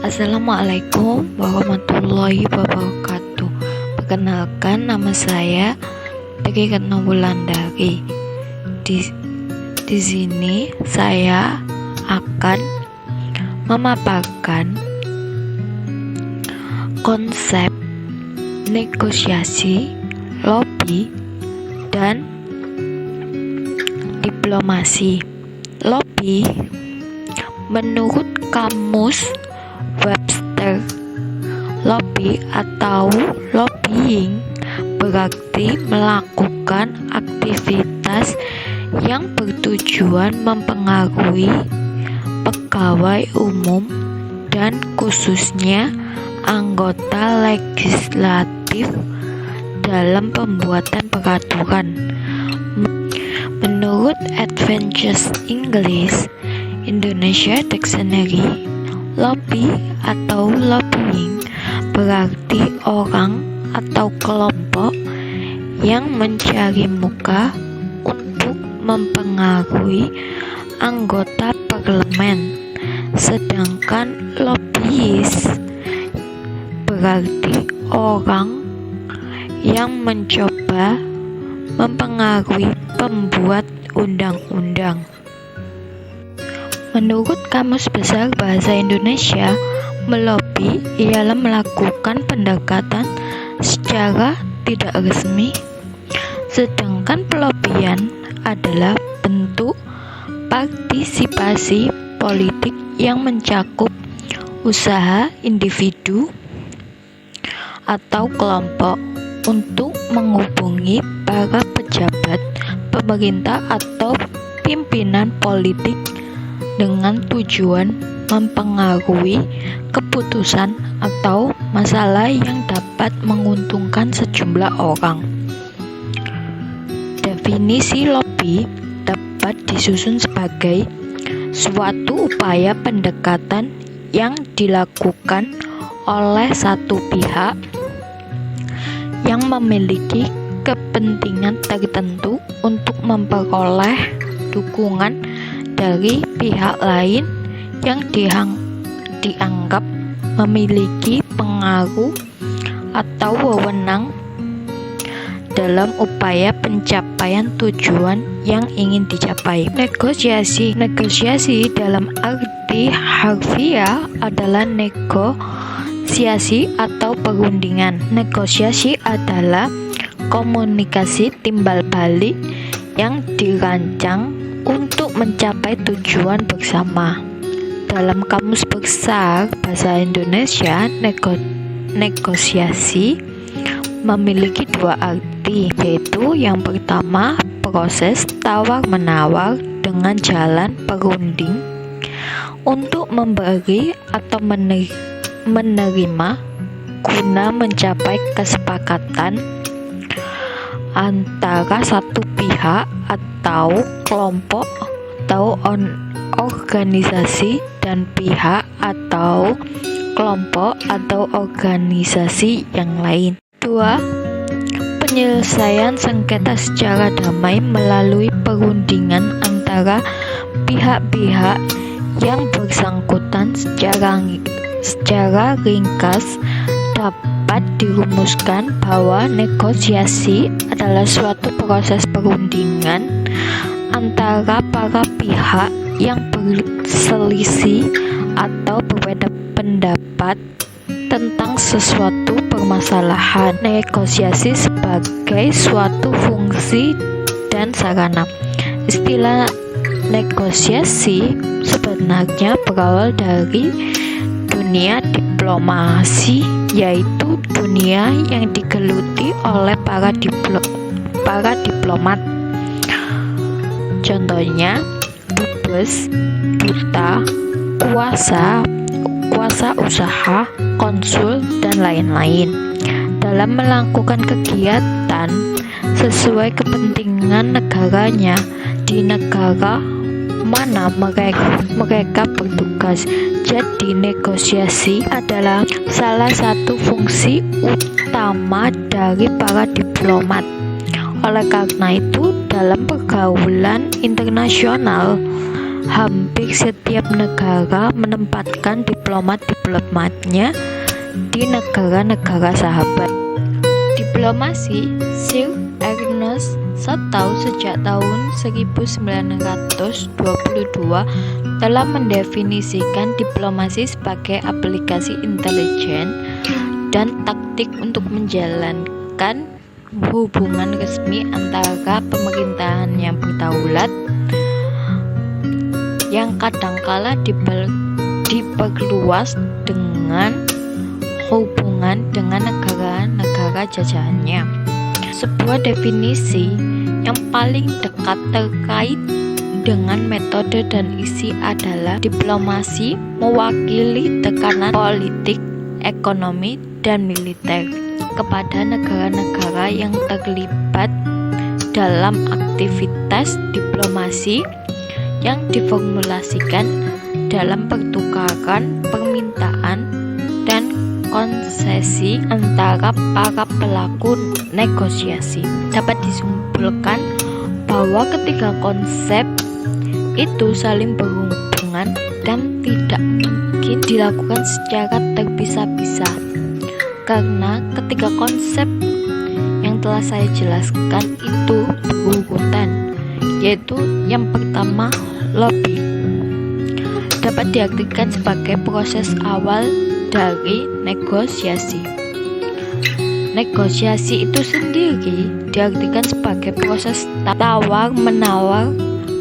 Assalamualaikum warahmatullahi wabarakatuh. Perkenalkan, nama saya Tri Retno Wulandari. Di sini saya akan memaparkan konsep negosiasi, lobby, dan diplomasi. Lobby menurut kamus Webster, lobby atau lobbying berarti melakukan aktivitas yang bertujuan mempengaruhi pegawai umum dan khususnya anggota legislatif dalam pembuatan peraturan. Menurut Adventures English Indonesia Dictionary, lobby atau lobbying berarti orang atau kelompok yang mencari muka untuk mempengaruhi anggota parlemen, sedangkan lobbyis berarti orang yang mencoba mempengaruhi pembuat undang-undang. Menurut Kamus Besar Bahasa Indonesia, melobi ialah melakukan pendekatan secara tidak resmi, sedangkan pelobian adalah bentuk partisipasi politik yang mencakup usaha individu atau kelompok untuk menghubungi para pejabat pemerintah atau pimpinan politik dengan tujuan mempengaruhi keputusan atau masalah yang dapat menguntungkan sejumlah orang. Definisi lobby dapat disusun sebagai suatu upaya pendekatan yang dilakukan oleh satu pihak yang memiliki kepentingan tertentu untuk memperoleh dukungan dari pihak lain yang dianggap memiliki pengaruh atau wewenang dalam upaya pencapaian tujuan yang ingin dicapai. Negosiasi dalam arti harfiah adalah negosiasi atau perundingan. Negosiasi adalah komunikasi timbal balik yang dirancang untuk mencapai tujuan bersama. Dalam Kamus Besar Bahasa Indonesia, negosiasi memiliki dua arti, yaitu yang pertama proses tawar-menawar dengan jalan perunding untuk memberi atau menerima guna mencapai kesepakatan antara satu pihak atau kelompok atau organisasi dan pihak atau kelompok atau organisasi yang lain. 2. Penyelesaian sengketa secara damai melalui perundingan antara pihak-pihak yang bersangkutan. Secara ringkas dapat dirumuskan bahwa negosiasi adalah suatu proses perundingan antara para pihak yang berselisih atau berbeda pendapat tentang sesuatu permasalahan. Negosiasi sebagai suatu fungsi dan sarana. Istilah negosiasi sebenarnya berawal dari dunia diplomasi, yaitu dunia yang digeluti oleh para diplomat. Contohnya dubes, duta, kuasa usaha, konsul, dan lain-lain. Dalam melakukan kegiatan sesuai kepentingan negaranya di negara mana mereka bertugas. Jadi negosiasi adalah salah satu fungsi utama dari para diplomat. Oleh karena itu, dalam pergaulan internasional, hampir setiap negara menempatkan diplomat diplomat-diplomatnya di negara-negara sahabat. Diplomasi, Sir Ernest Satow sejak tahun 1922 telah mendefinisikan diplomasi sebagai aplikasi intelijen dan taktik untuk menjalankan hubungan resmi antara pemerintahan yang berdaulat yang kadangkala diperluas dengan hubungan dengan negara-negara jajahannya. Sebuah definisi yang paling dekat terkait dengan metode dan isi adalah diplomasi mewakili tekanan politik, ekonomi, dan militer kepada negara-negara yang terlibat dalam aktivitas diplomasi yang diformulasikan dalam pertukaran permintaan dan konsesi antara para pelaku negosiasi. Dapat disimpulkan bahwa ketiga konsep itu saling berhubungan dan tidak mungkin dilakukan secara terpisah-pisah, karena ketiga konsep yang telah saya jelaskan itu berurutan, yaitu yang pertama, lobby dapat diartikan sebagai proses awal dari negosiasi. Negosiasi itu sendiri diartikan sebagai proses tawar-menawar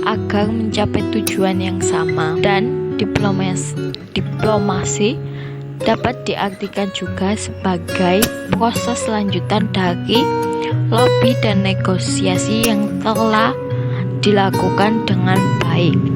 agar mencapai tujuan yang sama, dan diplomasi dapat diartikan juga sebagai proses lanjutan dari lobby dan negosiasi yang telah dilakukan dengan baik.